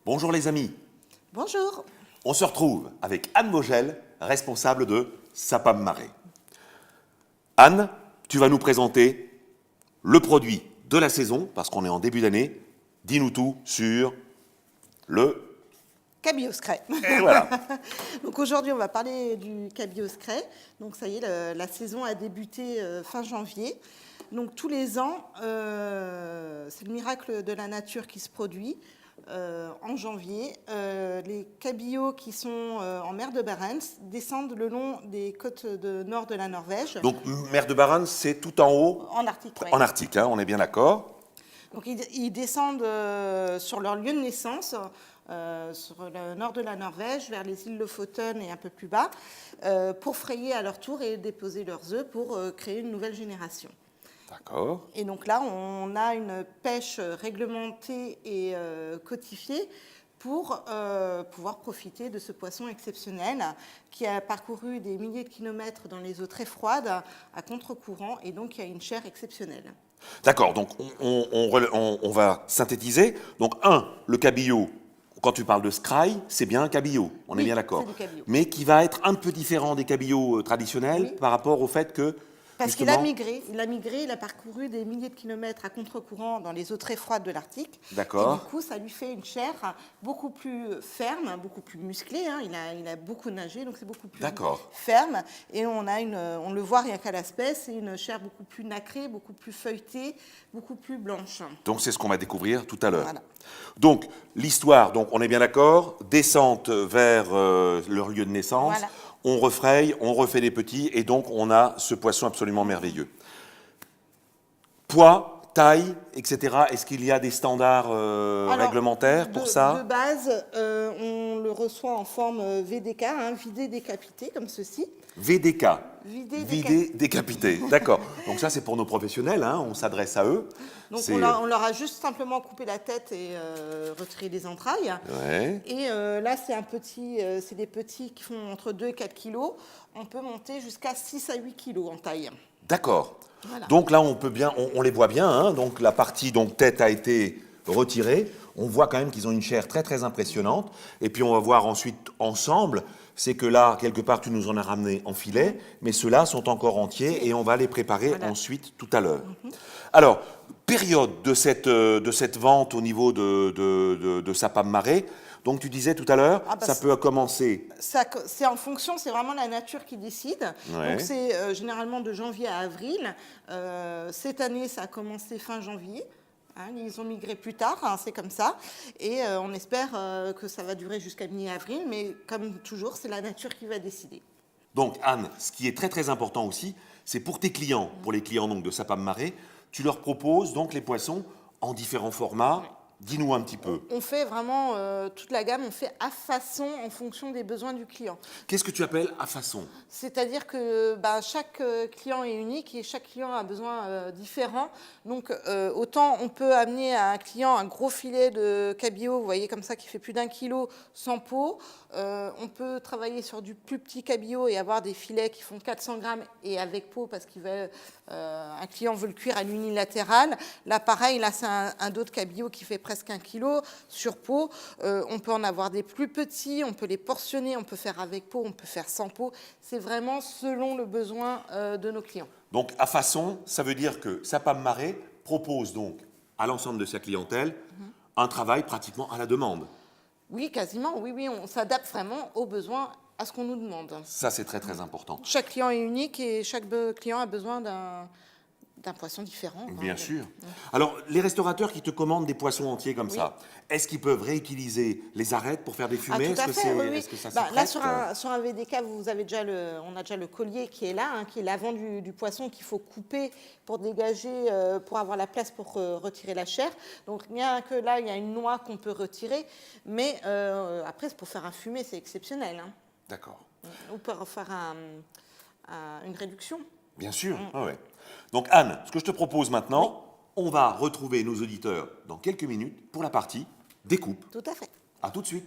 Bonjour les amis, Bonjour. on se retrouve avec Anne Vogel, responsable de Sapam Marais. Anne, tu vas nous présenter le produit de la saison, parce qu'on est en début d'année. Dis-nous tout sur le... Cabillaud Scray. Et voilà. Donc aujourd'hui, on va parler du cabillaud Scray. Donc ça y est, la saison a débuté fin janvier. Donc tous les ans, c'est le miracle de la nature qui se produit. En janvier, les cabillauds qui sont en mer de Barents descendent le long des côtes nord de la Norvège. Donc mer de Barents, c'est tout en haut, En Arctique. Oui. en Arctique, hein, on est bien d'accord. Donc ils descendent sur leur lieu de naissance, sur le nord de la Norvège, vers les îles Lofoten et un peu plus bas, pour frayer à leur tour et déposer leurs œufs pour créer une nouvelle génération. D'accord. Et donc là, on a une pêche réglementée et codifiée pour pouvoir profiter de ce poisson exceptionnel qui a parcouru des milliers de kilomètres dans les eaux très froides à contre-courant et donc qui a une chair exceptionnelle. D'accord, donc on va synthétiser. Donc le cabillaud, quand tu parles de scry, c'est bien un cabillaud, on est Oui, bien d'accord. c'est du cabillaud. Mais qui va être un peu différent des cabillauds traditionnels Oui. par rapport au fait que... Parce qu'il justement, a migré, il a parcouru des milliers de kilomètres à contre-courant dans les eaux très froides de l'Arctique. D'accord. Et du coup, ça lui fait une chair beaucoup plus ferme, beaucoup plus musclée. Hein. Il a beaucoup nagé, donc c'est beaucoup plus D'accord. ferme. Et on le voit rien qu'à l'aspect, c'est une chair beaucoup plus nacrée, beaucoup plus feuilletée, beaucoup plus blanche. Donc c'est ce qu'on va découvrir tout à l'heure. Voilà. Donc l'histoire, donc on est bien d'accord, descente vers leur lieu de naissance, Voilà. on refraye, on refait des petits, et donc on a ce poisson absolument merveilleux. Poids, taille, etc. Est-ce qu'il y a des standards Alors, réglementaires pour de ça? base, on le reçoit en forme VDK, hein, vidé décapité, comme ceci. VDK, Vidé, vidé, décapité. D'accord. Donc ça c'est pour nos professionnels, hein, on s'adresse à eux. Donc C'est- on leur a juste simplement coupé la tête et retiré les entrailles. Ouais. Et là, c'est des petits qui font entre 2 et 4 kilos. On peut monter jusqu'à 6 à 8 kilos en taille. D'accord. Voilà. Donc là, on les voit bien. Hein, donc la partie tête a été retirée. On voit quand même qu'ils ont une chair très très impressionnante. Et puis on va voir ensuite ensemble, c'est que là, quelque part, tu nous en as ramené en filet, mais ceux-là sont encore entiers et on va les préparer Voilà. ensuite tout à l'heure. Alors, période de cette vente au niveau de Sapam Marais. Donc tu disais tout à l'heure, Ah bah, ça peut commencer. C'est en fonction, c'est vraiment la nature qui décide. Ouais. Donc c'est généralement de janvier à avril. Cette année, ça a commencé fin janvier. Hein, ils ont migré plus tard, hein, c'est comme ça. Et on espère que ça va durer jusqu'à mi-avril. Mais comme toujours, c'est la nature qui va décider. Donc Anne, ce qui est très très important aussi, c'est pour tes clients, pour les clients donc de Sapam Marais, tu leur proposes donc les poissons en différents formats. Dis-nous un petit peu. On fait vraiment toute la gamme, on fait à façon en fonction des besoins du client. Qu'est-ce que tu appelles à façon? C'est-à-dire que chaque client est unique et chaque client a besoin différent. Donc autant on peut amener à un client un gros filet de cabillaud, vous voyez comme ça, qui fait plus d'1 kilo sans peau. On peut travailler sur du plus petit cabillaud et avoir des filets qui font 400 grammes et avec peau parce qu'un client veut le cuire à l'unilatéral. Là pareil, là c'est un dos de cabillaud qui fait presque 1 kilo sur peau. On peut en avoir des plus petits, on peut les portionner, on peut faire avec peau, on peut faire sans peau. C'est vraiment selon le besoin de nos clients. Donc à façon, ça veut dire que Sapam Marais propose donc à l'ensemble de sa clientèle un travail pratiquement à la demande. Oui, quasiment, oui, on s'adapte vraiment aux besoins, à ce qu'on nous demande. Ça c'est très très important. Chaque client est unique et chaque client a besoin d'un poisson différent. Bien hein. sûr. Alors, les restaurateurs qui te commandent des poissons entiers comme Oui. ça, est-ce qu'ils peuvent réutiliser les arêtes pour faire des Ah, fumées? tout à Est-ce que fait, oui, oui. est-ce que ça se Là, prête sur un VDK, on a déjà le collier qui est là, hein, qui est l'avant du poisson qu'il faut couper pour dégager, pour avoir la place pour retirer la chair. Donc, rien que là, il y a une noix qu'on peut retirer. Mais après, pour faire un fumé, c'est exceptionnel. Hein. D'accord. Ou pour faire une réduction. Bien sûr. Ah ouais. Donc Anne, ce que je te propose maintenant, on va retrouver nos auditeurs dans quelques minutes pour la partie découpe. Tout à fait. À tout de suite.